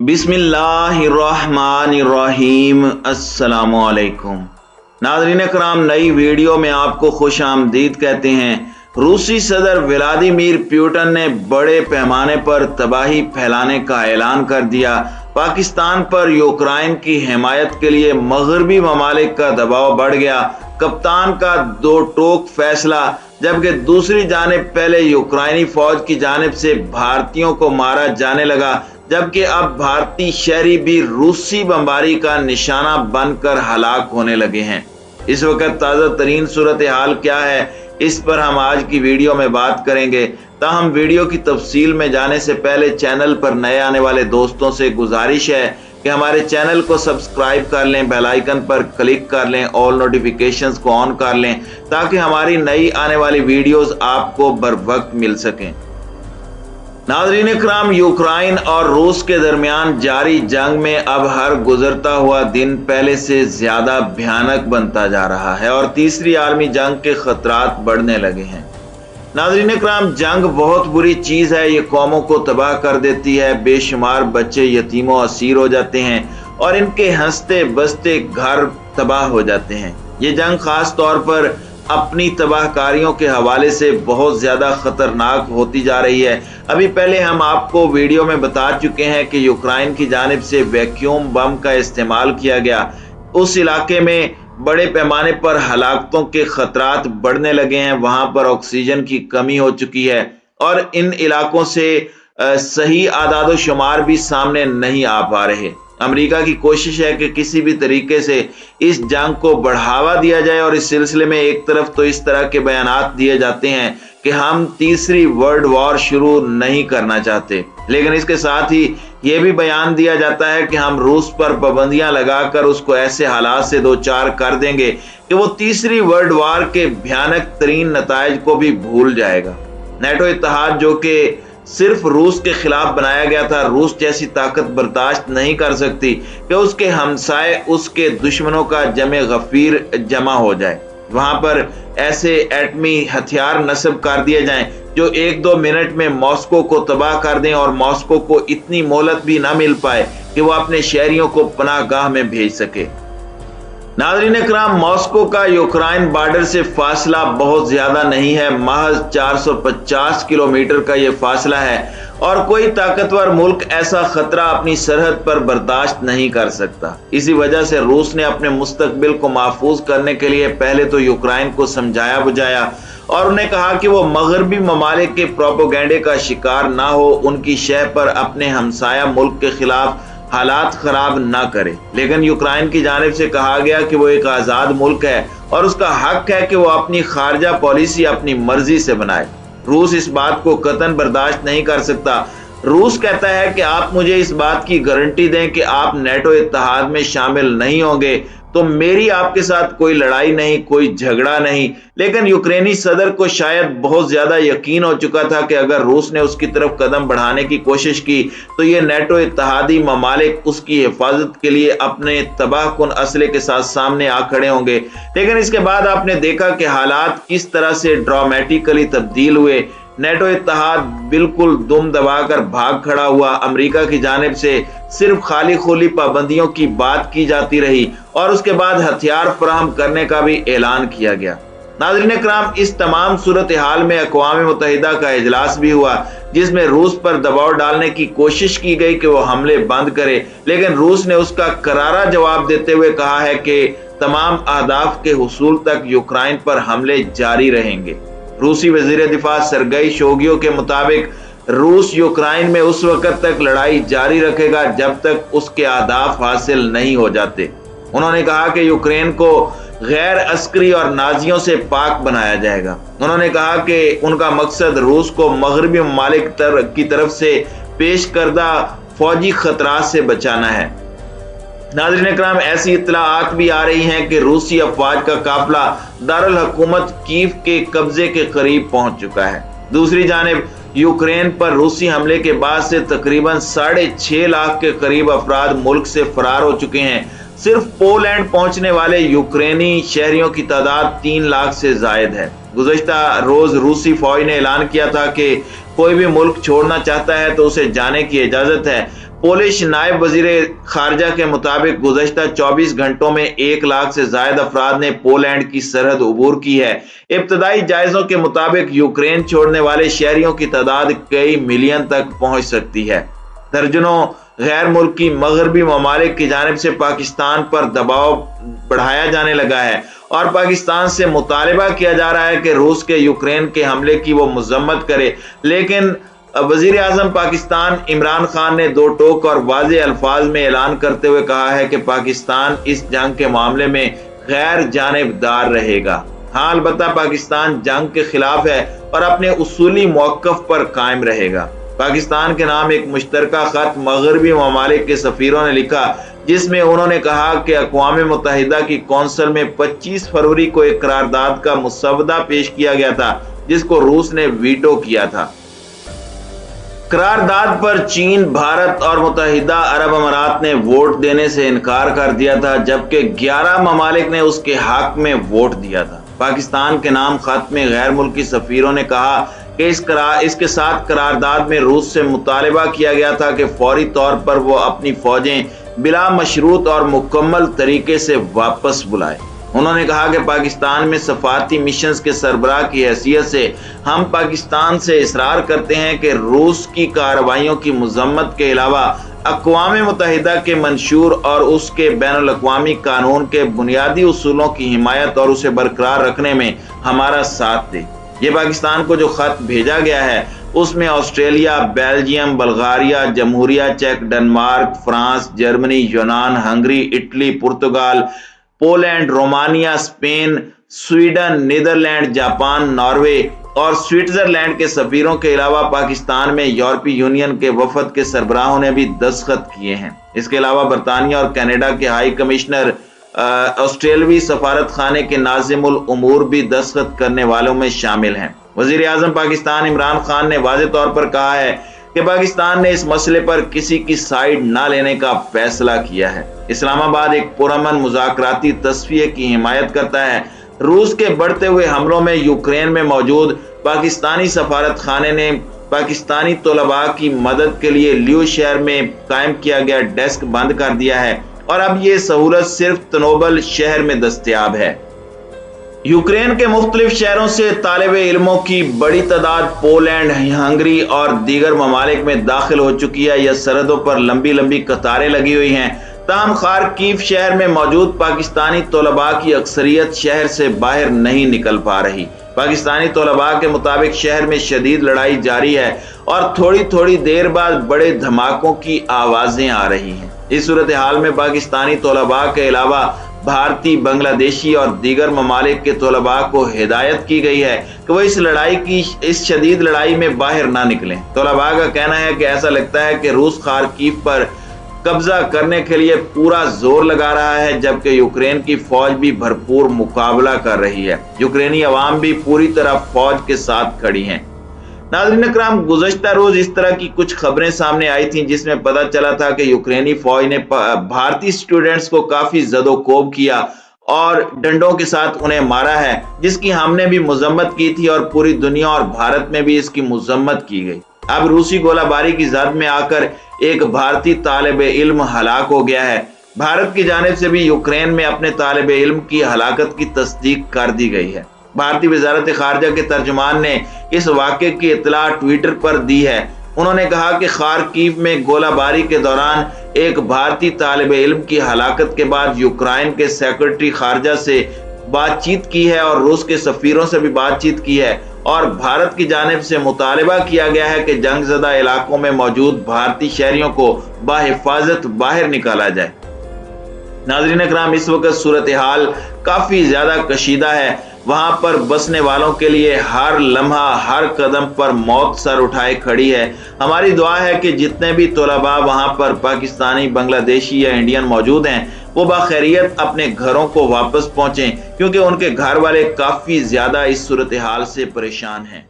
बिस्मिल्लाहिर्रहमानिर्रहीम। अस्सलामुअलैकुम नाज़रीन कराम, नई वीडियो में आपको खुश आमदीद कहते हैं। रूसी सदर व्लादिमीर पुतिन ने बड़े पैमाने पर तबाही फैलाने का ऐलान कर दिया। पाकिस्तान पर यूक्रेन की हिमायत के लिए मगरबी ममालिक का दबाव बढ़ गया। कप्तान का दो टोक फैसला, जबकि दूसरी जानिब पहले यूक्रेनी फौज की जानिब से भारतीयों को मारा जाने लगा, जबकि अब भारतीय शहरी भी रूसी बमबारी का निशाना बनकर हलाक होने लगे हैं। इस वक्त ताज़ा तरीन सूरत हाल क्या है, इस पर हम आज की वीडियो में बात करेंगे। ताहम वीडियो की तफसील में जाने से पहले चैनल पर नए आने वाले दोस्तों से गुजारिश है कि हमारे चैनल को सब्सक्राइब कर लें, बेल आइकन पर क्लिक कर लें, ऑल नोटिफिकेशंस को ऑन कर लें ताकि हमारी नई आने वाली वीडियोस आपको बर वक्त मिल सकें। नाज़रीन इकराम, यूक्रेन और रूस के दरमियान जारी जंग में अब हर गुजरता हुआ दिन पहले से ज्यादा भयानक बनता जा रहा है और तीसरी आलमी जंग के खतरात बढ़ने लगे हैं। नाज़रीन इकराम, जंग बहुत बुरी चीज है। ये कौमों को तबाह कर देती है। बेशुमार बच्चे यतीमों असीर हो जाते हैं और इनके हंसते बसते घर तबाह हो जाते हैं। ये जंग खास तौर पर अपनी तबाहकारियों के हवाले से बहुत ज्यादा खतरनाक होती जा रही है। अभी पहले हम आपको वीडियो में बता चुके हैं कि यूक्रेन की जानिब से वैक्यूम बम का इस्तेमाल किया गया। उस इलाके में बड़े पैमाने पर हलाकतों के खतरात बढ़ने लगे हैं। वहां पर ऑक्सीजन की कमी हो चुकी है और इन इलाकों से सही आदाद शुमार भी सामने नहीं आ पा रहे। अमेरिका की कोशिश है कि किसी भी तरीके से इस जंग को बढ़ावा दिया जाए और इस सिलसिले में एक तरफ तो इस तरह के बयानात दिए जाते हैं कि हम तीसरी वर्ल्ड वॉर शुरू नहीं करना चाहते, लेकिन इसके साथ ही ये भी बयान दिया जाता है कि हम रूस पर पाबंदियां लगाकर उसको ऐसे हालात से दो चार कर देंगे कि वो तीसरी वर्ल्ड वॉर के भयानक तरीन नताइज को भी भूल जाएगा। नेटो इत्तेहाद जो कि सिर्फ रूस के खिलाफ बनाया गया था, रूस जैसी ताकत बर्दाश्त नहीं कर सकती कि उसके हमसाए उसके दुश्मनों का जमे गफीर जमा हो जाए। वहां पर ऐसे एटमी हथियार नस्ब कर दिए जाएं जो 1-2 मिनट में मॉस्को को तबाह कर दें और मॉस्को को इतनी मोहलत भी ना मिल पाए कि वो अपने शहरियों को पनाहगाह में भेज सके। नाज़रीन इकराम, मॉस्को का यूक्रेन बॉर्डर से फासला बहुत ज्यादा नहीं है, महज 450 किलोमीटर का ये फासला है और कोई ताकतवर मुल्क ऐसा खतरा अपनी सरहद पर बर्दाश्त नहीं कर सकता। इसी वजह से रूस ने अपने मुस्तकबिल को महफूज करने के लिए पहले तो यूक्रेन को समझाया बुझाया और उन्हें कहा कि वो मगरबी ममालिक के प्रोपेगेंडे का शिकार ना हो, उनकी शह पर अपने हमसाया मुल्क के खिलाफ हालात खराब ना करे। लेकिन यूक्रेन की जानिब से कहा गया कि वो एक आजाद मुल्क है और उसका हक है कि वो अपनी खारजा पॉलिसी अपनी मर्जी से बनाए। रूस इस बात को कतन बर्दाश्त नहीं कर सकता। रूस कहता है कि आप मुझे इस बात की गारंटी दें कि आप नेटो इत्तेहाद में शामिल नहीं होंगे तो मेरी आपके साथ कोई लड़ाई नहीं, कोई झगड़ा नहीं। लेकिन यूक्रेनी सदर को शायद बहुत ज्यादा यकीन हो चुका था कि अगर रूस ने उसकी तरफ कदम बढ़ाने की कोशिश की तो ये नेटो इत्तेहादी ममालिक उसकी हिफाजत के लिए अपने तबाहकुन असले के साथ सामने आ खड़े होंगे। लेकिन इसके बाद आपने देखा कि हालात किस तरह से ड्रामेटिकली तब्दील हुए। नेटो इत्तेहाद बिल्कुल दुम दबाकर भाग खड़ा हुआ। अमेरिका की जानिब से सिर्फ खाली खोली पाबंदियों की बात की जाती रही और उसके बाद हथियार फराहम करने का भी ऐलान किया गया। नाज़रीन इकराम, इस तमाम सूरत हाल में अक़वाम मुत्तहिदा का इजलास भी हुआ जिसमें रूस पर दबाव डालने की कोशिश की गई कि वो हमले बंद करे, लेकिन रूस ने उसका करारा जवाब देते हुए कहा है कि तमाम अहदाफ के हुसूल तक यूक्रेन पर हमले जारी रहेंगे। रूसी वजीर दिफा सरगई शोइगु के मुताबिक रूस यूक्रेन में उस वक्त तक लड़ाई जारी रखेगा जब तक उसके अहदाफ हासिल नहीं हो जाते। उन्होंने कहा कि यूक्रेन को गैर अस्करी और नाजियों से पाक बनाया जाएगा। उन्होंने कहा कि उनका मकसद रूस को मगरबी ममालिक की तरफ से पेश करदा फौजी खतरात से बचाना है। नाज़रीन इकराम, ऐसी इत्तलाआत भी आ रही हैं कि रूसी अफवाज का काफिला दारुल हुकूमत कीव के कब्जे के करीब पहुंच चुका है। दूसरी जानिब यूक्रेन पर रूसी हमले के बाद से तकरीबन 6.5 लाख के करीब अफराद मुल्क से फरार हो चुके हैं। सिर्फ पोलैंड पहुंचने वाले यूक्रेनी शहरियों की तादाद 3 लाख से जायद है। गुज़श्ता रोज रूसी फौज ने ऐलान किया था कि कोई भी मुल्क छोड़ना चाहता है तो उसे जाने की इजाजत है, پولش نائب وزیر خارجہ کے مطابق گزشتہ 24 گھنٹوں میں 1 لاکھ سے زائد افراد نے پولینڈ کی سرحد عبور کی ہے۔ ابتدائی جائزوں کے مطابق یوکرین چھوڑنے والے شہریوں کی تعداد کئی ملین تک پہنچ سکتی ہے۔ درجنوں غیر ملکی مغربی ممالک کی جانب سے پاکستان پر دباؤ بڑھایا جانے لگا ہے اور پاکستان سے مطالبہ کیا جا رہا ہے کہ روس کے یوکرین کے حملے کی وہ مذمت کرے، لیکن وزیر اعظم پاکستان عمران خان نے دو ٹوک اور واضح الفاظ میں اعلان کرتے ہوئے کہا ہے کہ پاکستان اس جنگ کے معاملے میں غیر جانبدار رہے گا۔ ہاں، البتہ پاکستان جنگ کے خلاف ہے اور اپنے اصولی موقف پر قائم رہے گا۔ پاکستان کے نام ایک مشترکہ خط مغربی ممالک کے سفیروں نے لکھا، جس میں انہوں نے کہا کہ اقوام متحدہ کی کونسل میں 25 فروری کو ایک قرارداد کا مسودہ پیش کیا گیا تھا جس کو روس نے ویٹو کیا تھا۔ قرارداد پر چین، بھارت اور متحدہ عرب امارات نے ووٹ دینے سے انکار کر دیا تھا، جبکہ 11 ممالک نے اس کے حق میں ووٹ دیا تھا۔ پاکستان کے نام خط میں غیر ملکی سفیروں نے کہا کہ اس کے ساتھ قرارداد میں روس سے مطالبہ کیا گیا تھا کہ فوری طور پر وہ اپنی فوجیں بلا مشروط اور مکمل طریقے سے واپس بلائے۔ انہوں نے کہا کہ پاکستان میں سفارتی مشنز کے سربراہ کی حیثیت سے ہم پاکستان سے اصرار کرتے ہیں کہ روس کی کارروائیوں کی مذمت کے علاوہ اقوام متحدہ کے منشور اور اس کے بین الاقوامی قانون کے بنیادی اصولوں کی حمایت اور اسے برقرار رکھنے میں ہمارا ساتھ دے۔ یہ پاکستان کو جو خط بھیجا گیا ہے اس میں آسٹریلیا، بیلجیم، بلغاریہ، جمہوریہ چیک، ڈنمارک، فرانس، جرمنی، یونان، Hungary, Italy, Portugal, Poland, Romania, Spain, Sweden, Netherland, Japan, Norway اور سوئٹزرلینڈ کے سفیروں کے علاوہ پاکستان میں یورپی یونین کے وفد کے سربراہوں نے بھی دستخط کیے ہیں۔ اس کے علاوہ برطانیہ اور کینیڈا کے ہائی کمشنر، آسٹریلوی سفارت خانے کے ناظم الامور بھی دستخط کرنے والوں میں شامل ہیں۔ وزیر اعظم پاکستان عمران خان نے واضح طور پر کہا ہے کہ پاکستان نے اس مسئلے پر کسی کی سائیڈ نہ لینے کا فیصلہ کیا ہے۔ اسلام آباد ایک پرامن مذاکراتی تصفیے کی حمایت کرتا ہے۔ روس کے بڑھتے ہوئے حملوں میں یوکرین میں موجود پاکستانی سفارت خانے نے پاکستانی طلباء کی مدد کے لیے لیو شہر میں قائم کیا گیا ڈیسک بند کر دیا ہے اور اب یہ سہولت صرف تنوبل شہر میں دستیاب ہے۔ یوکرین کے مختلف شہروں سے طالب علموں کی بڑی تعداد پولینڈ، ہنگری اور دیگر ممالک میں داخل ہو چکی ہے یا سرحدوں پر لمبی لمبی قطاریں لگی ہوئی ہیں۔ تاہم خارکیو شہر میں موجود پاکستانی طلباء کی اکثریت شہر سے باہر نہیں نکل پا رہی۔ پاکستانی طلباء کے مطابق شہر میں شدید لڑائی جاری ہے اور تھوڑی تھوڑی دیر بعد بڑے دھماکوں کی آوازیں آ رہی ہیں۔ اس صورتحال میں پاکستانی طلباء کے علاوہ بھارتی، بنگلہ دیشی اور دیگر ممالک کے طلباء کو ہدایت کی گئی ہے کہ وہ اس شدید لڑائی میں باہر نہ نکلیں۔ طلباء کا کہنا ہے کہ ایسا لگتا ہے کہ روس خارکیو پر قبضہ کرنے کے لیے پورا زور لگا رہا ہے، جبکہ یوکرین کی فوج بھی بھرپور مقابلہ کر رہی ہے۔ یوکرینی عوام بھی پوری طرح فوج کے ساتھ کھڑی ہیں۔ ناظرین اکرام، گزشتہ روز اس طرح کی کچھ خبریں سامنے آئی تھیں جس میں پتہ چلا تھا کہ یوکرینی فوج نے بھارتی سٹوڈنٹس کو کافی زد و کوب کیا اور ڈنڈوں کے ساتھ انہیں مارا ہے، جس کی ہم نے بھی مذمت کی تھی اور پوری دنیا اور بھارت میں بھی اس کی مذمت کی گئی۔ اب روسی گولہ باری کی زد میں آ کر ایک بھارتی طالب علم ہلاک ہو گیا ہے۔ بھارت کی جانب سے بھی یوکرین میں اپنے طالب علم کی ہلاکت کی تصدیق کر دی گئی ہے۔ بھارتی وزارت خارجہ کے ترجمان نے اس واقعے کی اطلاع ٹویٹر پر دی ہے۔ انہوں نے کہا کہ خارکیو میں گولہ باری کے دوران ایک بھارتی طالب علم کی ہلاکت کے بعد یوکرائن کے سیکرٹری خارجہ سے بات چیت کی ہے اور روس کے سفیروں سے بھی بات چیت کی ہے اور بھارت کی جانب سے مطالبہ کیا گیا ہے کہ جنگ زدہ علاقوں میں موجود بھارتی شہریوں کو بحفاظت باہر نکالا جائے۔ ناظرین اکرام، اس وقت صورتحال کافی زیادہ کشیدہ ہے۔ وہاں پر بسنے والوں کے لیے ہر لمحہ، ہر قدم پر موت سر اٹھائے کھڑی ہے۔ ہماری دعا ہے کہ جتنے بھی طلباء وہاں پر پاکستانی، بنگلہ دیشی یا انڈین موجود ہیں وہ باخیریت اپنے گھروں کو واپس پہنچیں، کیونکہ ان کے گھر والے کافی زیادہ اس صورتحال سے پریشان ہیں۔